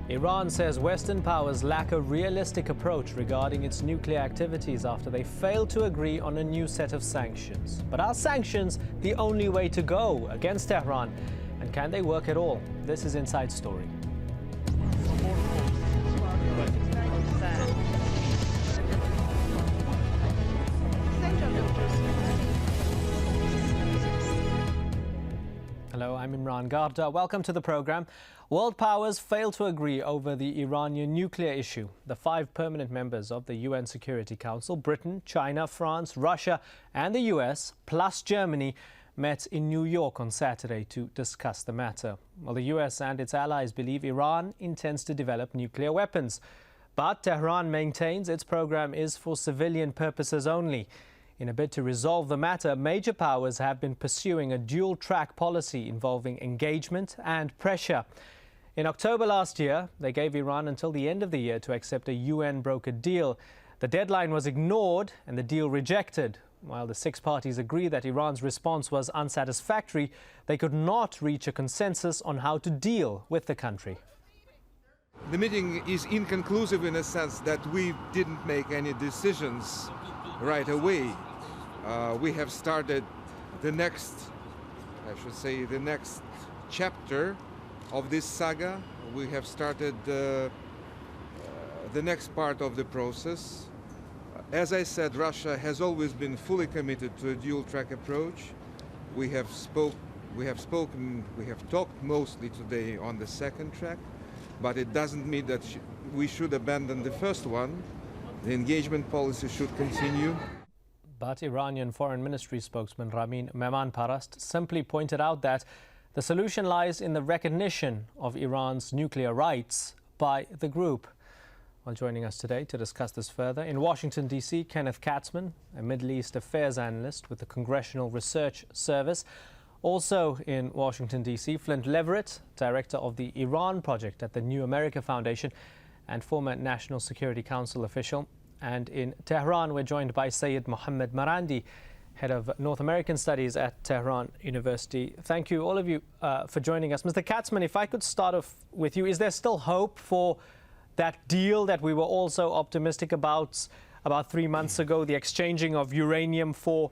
Iran says Western powers lack a realistic approach regarding its nuclear activities after they failed to agree on a new set of sanctions. But are sanctions the only way to go against Tehran? And can they work at all? This is Inside Story. Hello, I'm Imran Garda. Welcome to the program. World powers failed to agree over the Iranian nuclear issue. The 5 permanent members of the UN Security Council, Britain, China, France, Russia and the US, plus Germany, met in New York on Saturday to discuss the matter. Well, the US and its allies believe Iran intends to develop nuclear weapons. But Tehran maintains its program is for civilian purposes only. In a bid to resolve the matter, major powers have been pursuing a dual-track policy involving engagement and pressure. In October last year, they gave Iran until the end of the year to accept a UN-brokered deal. The deadline was ignored and the deal rejected. While the 6 parties agree that Iran's response was unsatisfactory, they could not reach a consensus on how to deal with the country. The meeting is inconclusive in a sense that we didn't make any decisions right away. We have started the next chapter of this saga. We have started the next part of the process. As I said, Russia has always been fully committed to a dual-track approach. We have talked mostly today on the second track, but it doesn't mean that we should abandon the first one. The engagement policy should continue. But Iranian Foreign Ministry spokesman Ramin Mehmanparast simply pointed out that the solution lies in the recognition of Iran's nuclear rights by the group. Well, joining us today to discuss this further, in Washington, D.C., Kenneth Katzman, a Middle East affairs analyst with the Congressional Research Service. Also in Washington, D.C., Flint Leverett, director of the Iran Project at the New America Foundation and former National Security Council official. And in Tehran, we're joined by Sayyid Mohammad Marandi, head of North American Studies at Tehran University. Thank you, all of you, for joining us. Mr. Katzman, if I could start off with you, is there still hope for that deal that we were also optimistic about 3 months ago, the exchanging of uranium for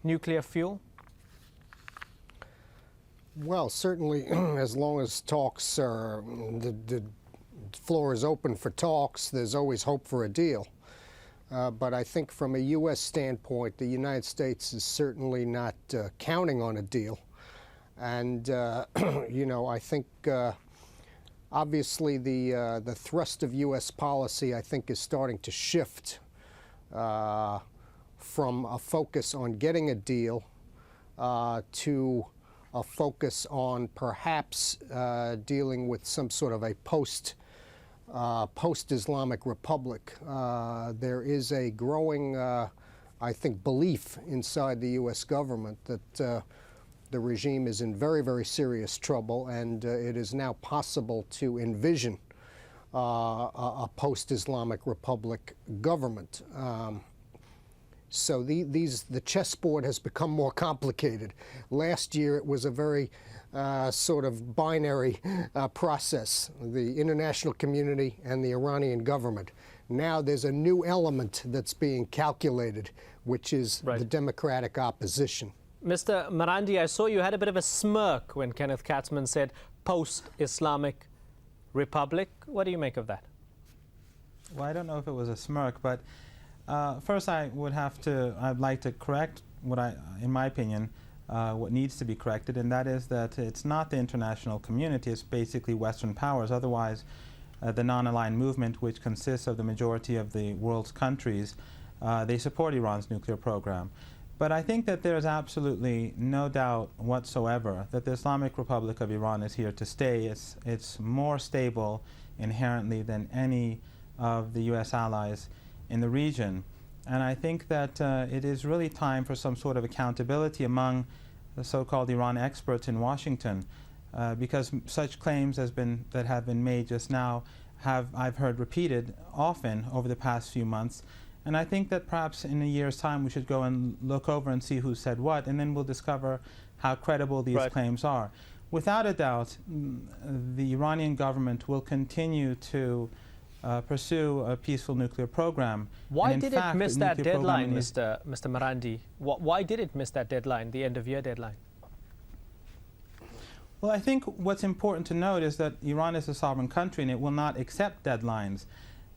nuclear fuel? Well, certainly, as long as talks are, the floor is open for talks, there's always hope for a deal. But I think from a U.S. standpoint, the United States is certainly not counting on a deal. And, you know, I think obviously the thrust of U.S. policy, I think, is starting to shift from a focus on getting a deal to a focus on perhaps dealing with some sort of a post-Islamic Republic. There is a growing, I think, belief inside the U.S. government that the regime is in very, very serious trouble, and it is now possible to envision a post-Islamic Republic government. So the chessboard has become more complicated. Last year it was a very sort of binary process, the international community and the Iranian government. Now there's a new element that's being calculated, which is the democratic opposition. Mr. Marandi, I saw you had a bit of a smirk when Kenneth Katzman said post-Islamic Republic. What do you make of that? Well, I don't know if it was a smirk, but first I'd like to correct in my opinion, what needs to be corrected, and that is that it's not the international community, it's basically Western powers. Otherwise, the non-aligned movement, which consists of the majority of the world's countries, they support Iran's nuclear program. But I think that there's absolutely no doubt whatsoever that the Islamic Republic of Iran is here to stay. It's more stable inherently than any of the U.S. allies in the region. And I think that it is really time for some sort of accountability among the so-called Iran experts in Washington, because such claims that have been made just now I've heard repeated often over the past few months. And I think that perhaps in a year's time we should go and look over and see who said what, and then we'll discover how credible these claims are. without a doubt, the Iranian government will continue to pursue a peaceful nuclear program. Why And in did it fact, miss the that nuclear deadline, program is- Mr. Marandi? Why did it miss that deadline, the end-of-year deadline? Well, I think what's important to note is that Iran is a sovereign country and it will not accept deadlines.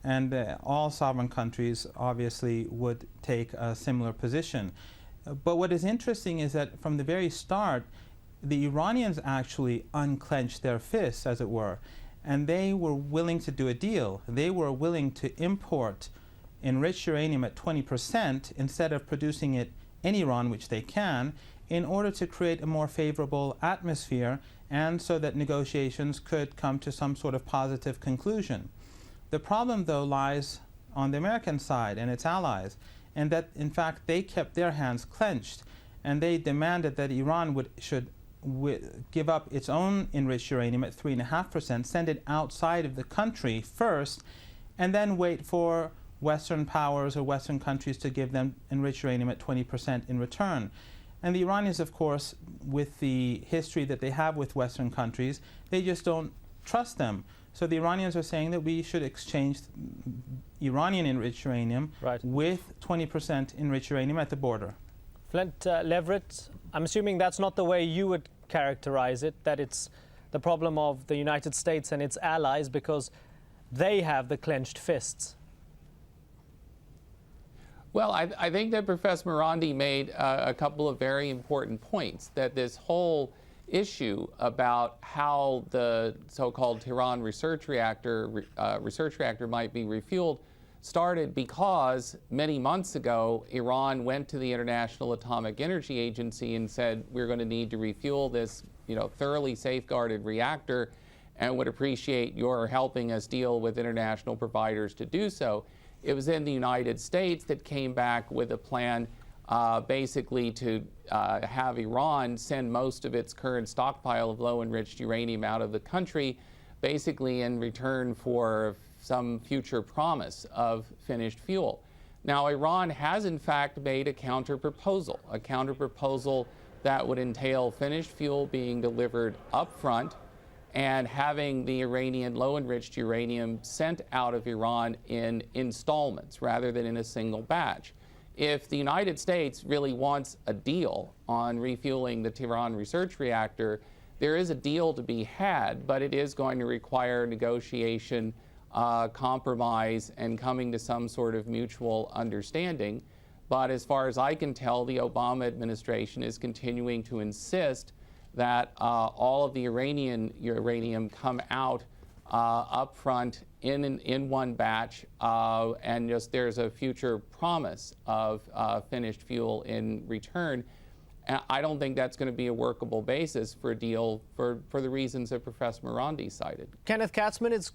And all sovereign countries obviously would take a similar position. But what is interesting is that from the very start, the Iranians actually unclenched their fists, as it were, and they were willing to do a deal. They were willing to import enriched uranium at 20% instead of producing it in Iran, which they can, in order to create a more favorable atmosphere and so that negotiations could come to some sort of positive conclusion. The problem, though, lies on the American side and its allies, and that, in fact, they kept their hands clenched, and they demanded that Iran should give up its own enriched uranium at 3.5%, send it outside of the country first, and then wait for Western powers or Western countries to give them enriched uranium at 20% in return. And the Iranians, of course, with the history that they have with Western countries, they just don't trust them. So the Iranians are saying that we should exchange Iranian enriched uranium with 20% enriched uranium at the border. Flint Leverett, I'm assuming that's not the way you would characterize it, that it's the problem of the United States and its allies because they have the clenched fists. Well, I think that Professor Marandi made a couple of very important points, that this whole issue about how the so-called Tehran research reactor might be refueled started because many months ago, Iran went to the International Atomic Energy Agency and said, we're going to need to refuel this, thoroughly safeguarded reactor and would appreciate your helping us deal with international providers to do so. It was in the United States that came back with a plan basically to have Iran send most of its current stockpile of low-enriched uranium out of the country, basically in return for some future promise of finished fuel. Now, Iran has in fact made a counter-proposal that would entail finished fuel being delivered up front and having the Iranian low-enriched uranium sent out of Iran in installments rather than in a single batch. If the United States really wants a deal on refueling the Tehran research reactor, there is a deal to be had, but it is going to require negotiation, compromise, and coming to some sort of mutual understanding. But as far as I can tell, the Obama administration is continuing to insist that all of the Iranian uranium come out up front in one batch, and just there's a future promise of finished fuel in return. And I don't think that's going to be a workable basis for a deal for the reasons that Professor Marandi cited. Kenneth Katzman, it's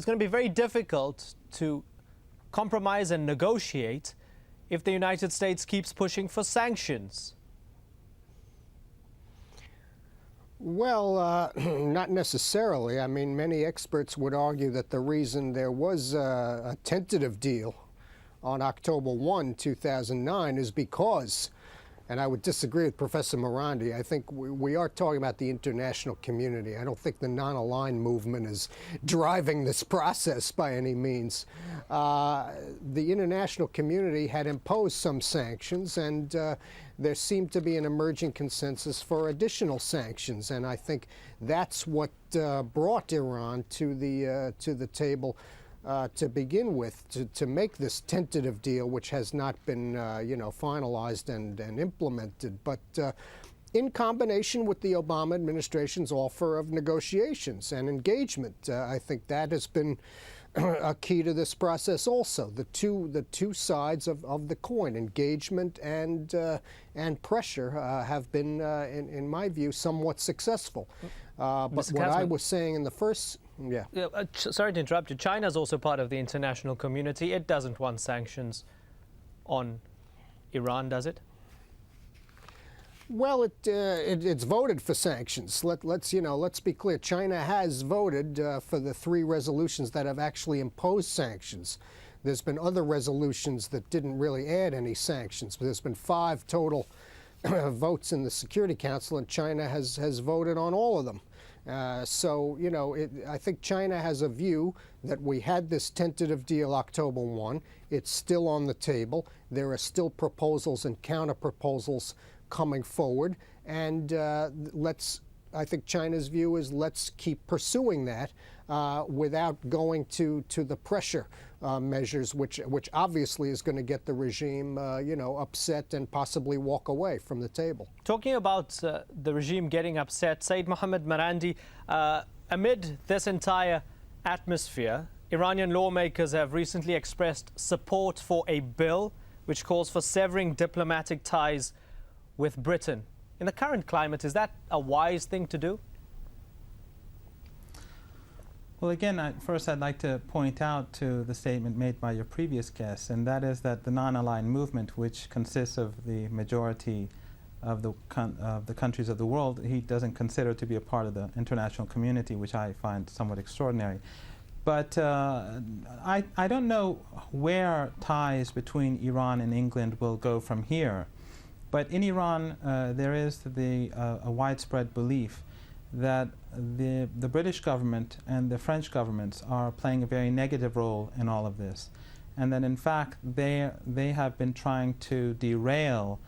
going to be very difficult to compromise and negotiate if the United States keeps pushing for sanctions. Well, not necessarily. I mean, many experts would argue that the reason there was a tentative deal on October 1, 2009 is because, and I would disagree with Professor Marandi, I think we are talking about the international community. I don't think the non-aligned movement is driving this process by any means. The international community had imposed some sanctions, and there seemed to be an emerging consensus for additional sanctions, and I think that's what brought Iran to the table to begin with, to make this tentative deal, which has not been finalized and implemented, but in combination with the Obama administration's offer of negotiations and engagement. I think that has been a key to this process also. The two sides of the coin, engagement and pressure, have been, in my view, somewhat successful. But what I was saying in the first... Yeah. Sorry to interrupt you. China's also part of the international community. It doesn't want sanctions on Iran, does it? Well, it's voted for sanctions. Let's be clear. China has voted for the 3 resolutions that have actually imposed sanctions. There's been other resolutions that didn't really add any sanctions, but there's been 5 total votes in the Security Council, and China has voted on all of them. So, you know, I think China has a view that we had this tentative deal October 1. It's still on the table. There are still proposals and counter-proposals coming forward. And I think China's view is let's keep pursuing that without going to the pressure measures, which obviously is going to get the regime, you know, upset and possibly walk away from the table. Talking about the regime getting upset, Said Mohammad Marandi, amid this entire atmosphere, Iranian lawmakers have recently expressed support for a bill which calls for severing diplomatic ties with Britain. In the current climate, is that a wise thing to do? Well, again, first I'd like to point out to the statement made by your previous guest, and that is that the non-aligned movement, which consists of the majority of the countries of the world, he doesn't consider to be a part of the international community, which I find somewhat extraordinary. But I don't know where ties between Iran and England will go from here. But in Iran, there is a widespread belief that the British government and the French governments are playing a very negative role in all of this, and that in fact they have been trying to derail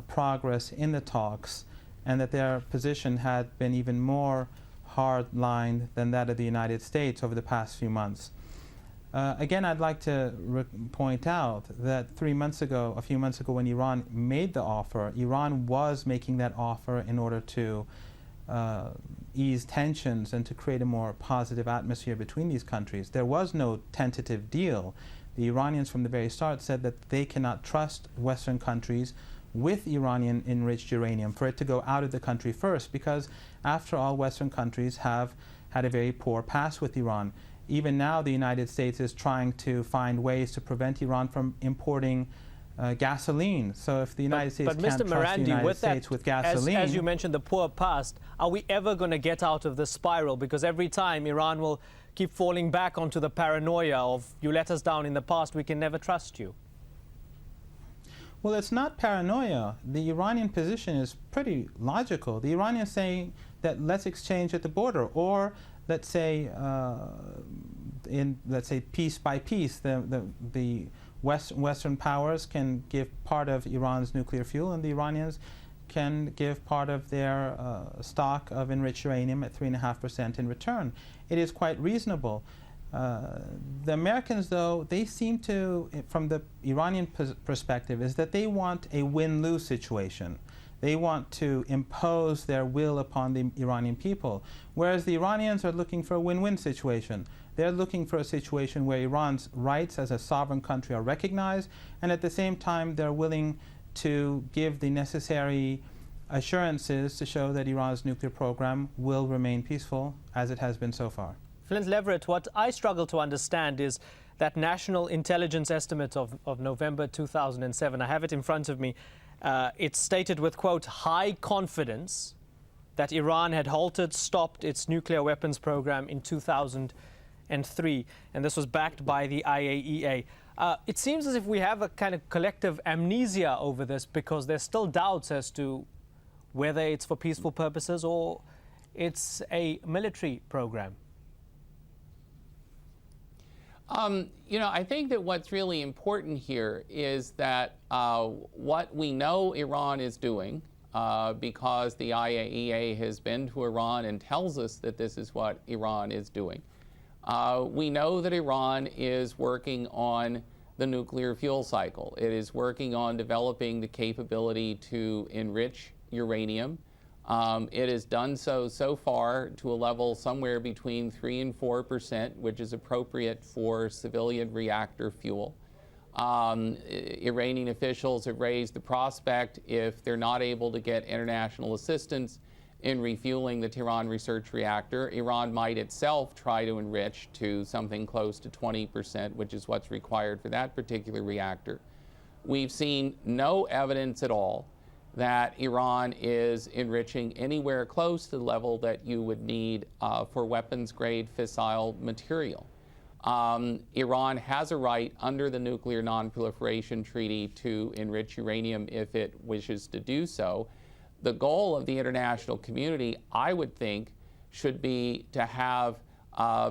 progress in the talks, and that their position had been even more hard-lined than that of the United States over the past few months. Again, I'd like to point out that a few months ago, when Iran made the offer, Iran was making that offer in order to ease tensions and to create a more positive atmosphere between these countries. There was no tentative deal. The Iranians from the very start said that they cannot trust Western countries with Iranian enriched uranium for it to go out of the country first, because after all, Western countries have had a very poor past with Iran. Even now, the United States is trying to find ways to prevent Iran from importing gasoline. So if the United States can't trust the United States with gasoline... As you mentioned, the poor past, are we ever going to get out of this spiral? Because every time Iran will keep falling back onto the paranoia of, you let us down in the past, we can never trust you. Well, it's not paranoia. The Iranian position is pretty logical. The Iranians saying that let's exchange at the border, or let's say, piece by piece, the Western powers can give part of Iran's nuclear fuel, and the Iranians can give part of their stock of enriched uranium at 3.5% in return. It is quite reasonable. The Americans, though, they seem to, from the Iranian perspective, is that they want a win-lose situation. They want to impose their will upon the Iranian people, whereas the Iranians are looking for a win-win situation. They're looking for a situation where Iran's rights as a sovereign country are recognized, and at the same time they're willing to give the necessary assurances to show that Iran's nuclear program will remain peaceful, as it has been so far. Flint Leverett, what I struggle to understand is that national intelligence estimate of November 2007. I have it in front of me. It's stated with, quote, high confidence that Iran had stopped its nuclear weapons program in 2003, and this was backed by the IAEA. It seems as if we have a kind of collective amnesia over this, because there's still doubts as to whether it's for peaceful purposes or it's a military program. You know, I think that what's really important here is that what we know Iran is doing, because the IAEA has been to Iran and tells us that this is what Iran is doing. We know that Iran is working on the nuclear fuel cycle. It is working on developing the capability to enrich uranium. It has done so far to a level somewhere between 3% and 4%, which is appropriate for civilian reactor fuel. Iranian officials have raised the prospect, if they're not able to get international assistance in refueling the Tehran research reactor, Iran might itself try to enrich to something close to 20%, which is what's required for that particular reactor. We've seen no evidence at all that Iran is enriching anywhere close to the level that you would need for weapons-grade fissile material. Iran has a right under the Nuclear Non-Proliferation Treaty to enrich uranium if it wishes to do so. The goal of the international community, I would think, should be to have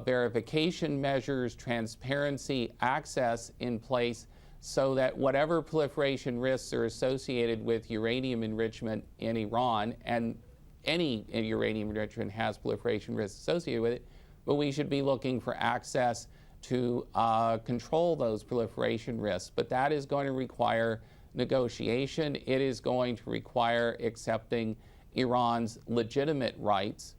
verification measures, transparency, access in place so that whatever proliferation risks are associated with uranium enrichment in Iran, and any uranium enrichment has proliferation risks associated with it, but we should be looking for access to control those proliferation risks. But that is going to require negotiation. It is going to require accepting Iran's legitimate rights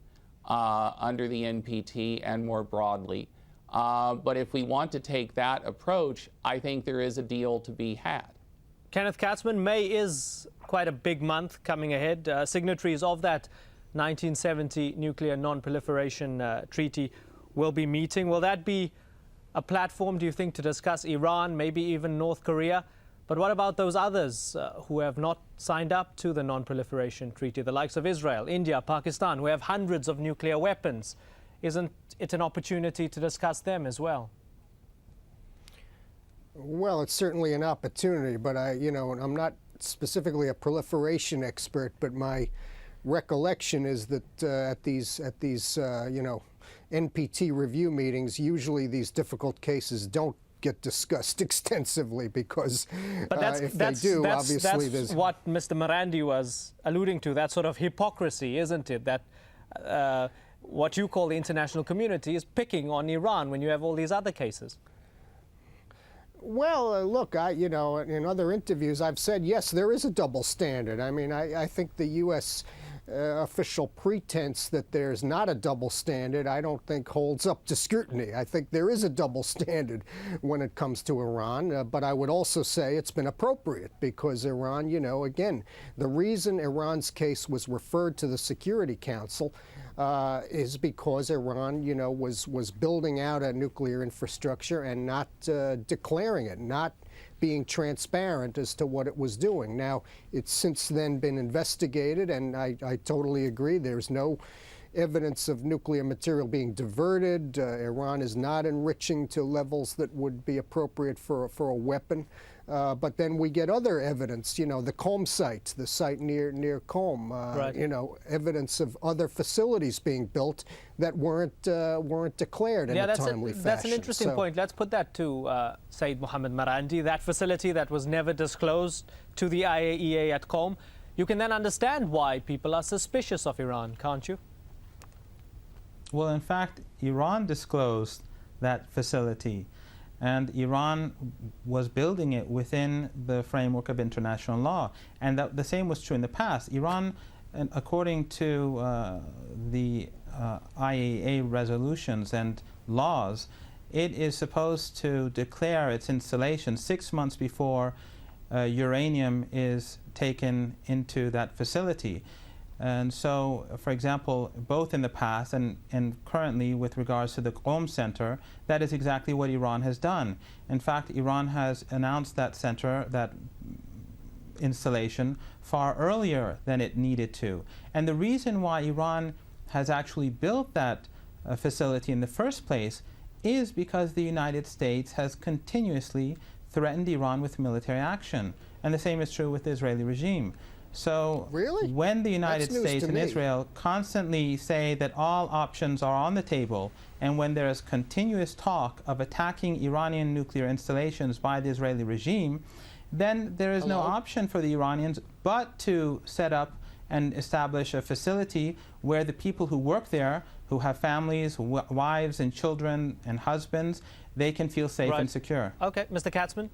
under the NPT and more broadly. But if we want to take that approach, I think there is a deal to be had. Kenneth Katzman, May is quite a big month coming ahead. Signatories of that 1970 Nuclear Non-Proliferation Treaty will be meeting. Will that be a platform, do you think, to discuss Iran, maybe even North Korea? But what about those others who have not signed up to the Non-Proliferation Treaty, the likes of Israel, India, Pakistan, who have hundreds of nuclear weapons? Isn't it an opportunity to discuss them as well? Well, it's certainly an opportunity, but I'm not specifically a proliferation expert, but my recollection is that at these NPT review meetings, usually these difficult cases don't get discussed extensively because if they do, obviously that's what Mr. Marandi was alluding to, that sort of hypocrisy, isn't it? That what you call the international community is picking on Iran when you have all these other cases. Well, look, in other interviews, I've said, yes, there is a double standard. I mean, I think the U.S. Official pretense that there's not a double standard, I don't think holds up to scrutiny. I think there is a double standard when it comes to Iran, but I would also say it's been appropriate because Iran, again, the reason Iran's case was referred to the Security Council is because Iran, was building out a nuclear infrastructure and not declaring it, not being transparent as to what it was doing. Now, it's since then been investigated, and I totally agree. There's no evidence of nuclear material being diverted. Iran is not enriching to levels that would be appropriate for a weapon. But then we get other evidence, the Qom site, the site near Qom, right. Evidence of other facilities being built that weren't declared in a timely fashion. That's an interesting point. Let's put that to Saeed Mohammed Marandi, that facility that was never disclosed to the IAEA at Qom. You can then understand why people are suspicious of Iran, can't you? Well, in fact, Iran disclosed that facility, and Iran was building it within the framework of international law. And the same was true in the past. Iran, according to the IAEA resolutions and laws, it is supposed to declare its installation 6 months before uranium is taken into that facility. And so, for example, both in the past and currently with regards to the Qom Center, that is exactly what Iran has done. In fact, Iran has announced that center, that installation, far earlier than it needed to. And the reason why Iran has actually built that facility in the first place is because the United States has continuously threatened Iran with military action. And the same is true with the Israeli regime. So really? When the United States and Israel constantly say that all options are on the table, and when there is continuous talk of attacking Iranian nuclear installations by the Israeli regime, then there is no option for the Iranians but to set up and establish a facility where the people who work there, who have families, wives and children and husbands, they can feel safe and secure. Okay, Mr. Katzman?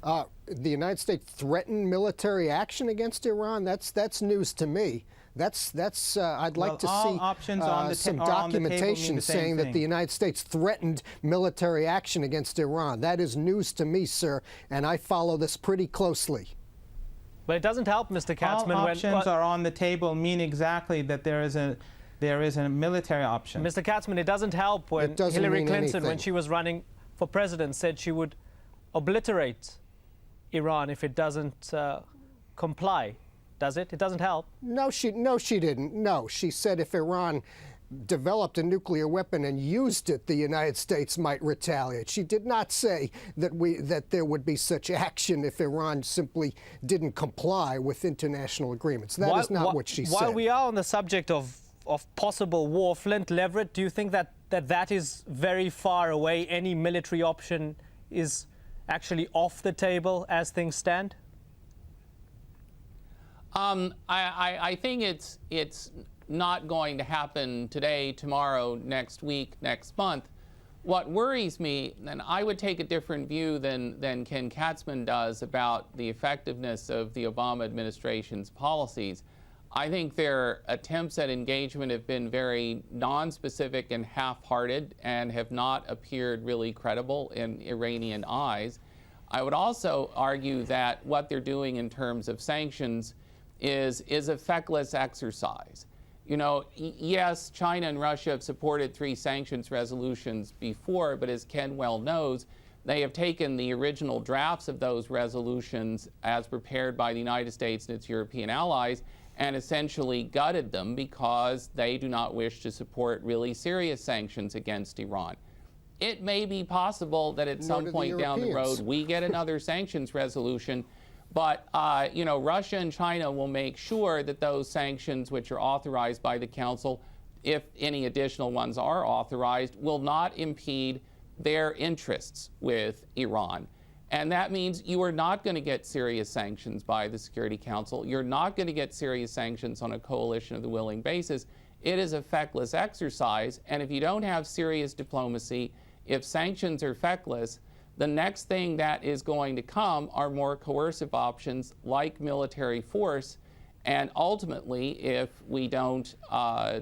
The United States threatened military action against Iran. That's news to me. I'd like to see some documentation saying that the United States threatened military action against Iran. That is news to me, sir, and I follow this pretty closely. But it doesn't help, Mr. Katzman. All options are on the table mean exactly that there is a military option. Mr. Katzman, it doesn't help when Hillary Clinton, when she was running for president, said she would obliterate Iran if it doesn't comply. Does it? It doesn't help. No, she didn't. No, she said if Iran developed a nuclear weapon and used it, the United States might retaliate. She did not say that there would be such action if Iran simply didn't comply with international agreements. That is not what she said. While we are on the subject of possible war, Flint Leverett, do you think that is very far away? Any military option is actually off the table as things stand? I think it's not going to happen today, tomorrow, next week, next month. What worries me, and I would take a different view than Ken Katzman does about the effectiveness of the Obama administration's policies. I think their attempts at engagement have been very nonspecific and half-hearted and have not appeared really credible in Iranian eyes. I would also argue that what they're doing in terms of sanctions is a feckless exercise. You know, yes, China and Russia have supported 3 sanctions resolutions before, but as Ken well knows, they have taken the original drafts of those resolutions as prepared by the United States and its European allies and essentially gutted them because they do not wish to support really serious sanctions against Iran. It may be possible that at some point down the road we get another sanctions resolution, but you know, Russia and China will make sure that those sanctions which are authorized by the Council, if any additional ones are authorized, will not impede their interests with Iran. And that means you are not going to get serious sanctions by the Security Council. You're not going to get serious sanctions on a coalition of the willing basis. It is a feckless exercise, and if you don't have serious diplomacy, if sanctions are feckless, the next thing that is going to come are more coercive options like military force. And ultimately, if we don't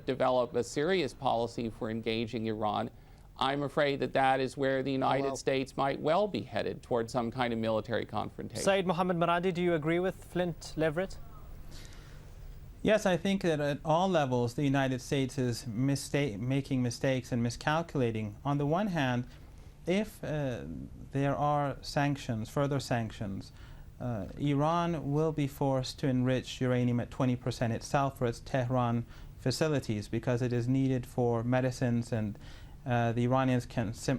develop a serious policy for engaging Iran, I'm afraid that is where the United States might well be headed towards some kind of military confrontation. Saeed Mohammed Marandi, do you agree with Flint Leverett? Yes, I think that at all levels the United States is making mistakes and miscalculating. On the one hand, if there are sanctions, further sanctions, Iran will be forced to enrich uranium at 20% itself for its Tehran facilities because it is needed for medicines, and the Iranians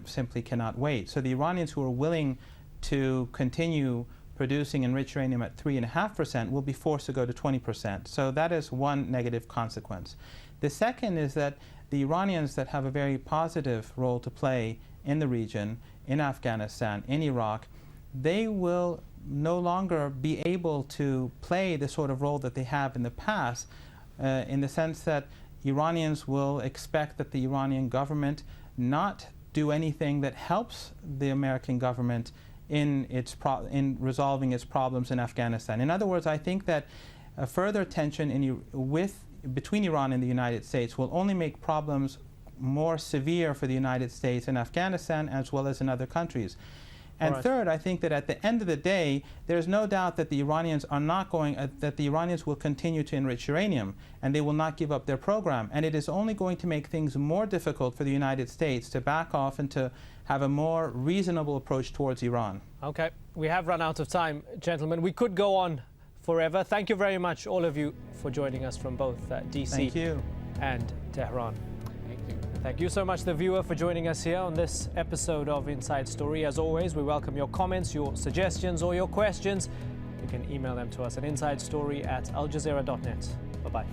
simply cannot wait. So the Iranians who are willing to continue producing enriched uranium at 3.5% will be forced to go to 20%. So that is one negative consequence. The second is that the Iranians that have a very positive role to play in the region, in Afghanistan, in Iraq, they will no longer be able to play the sort of role that they have in the past, in the sense that Iranians will expect that the Iranian government not do anything that helps the American government in resolving its problems in Afghanistan. In other words, I think that further tension between Iran and the United States will only make problems more severe for the United States in Afghanistan as well as in other countries. And third, I think that at the end of the day, there's no doubt that the Iranians are not going, that the Iranians will continue to enrich uranium and they will not give up their program. And it is only going to make things more difficult for the United States to back off and to have a more reasonable approach towards Iran. Okay, we have run out of time, gentlemen. We could go on forever. Thank you very much, all of you, for joining us from both DC and Tehran. Thank you so much, the viewer, for joining us here on this episode of Inside Story. As always, we welcome your comments, your suggestions, or your questions. You can email them to us at insidestory@aljazeera.net. Bye-bye.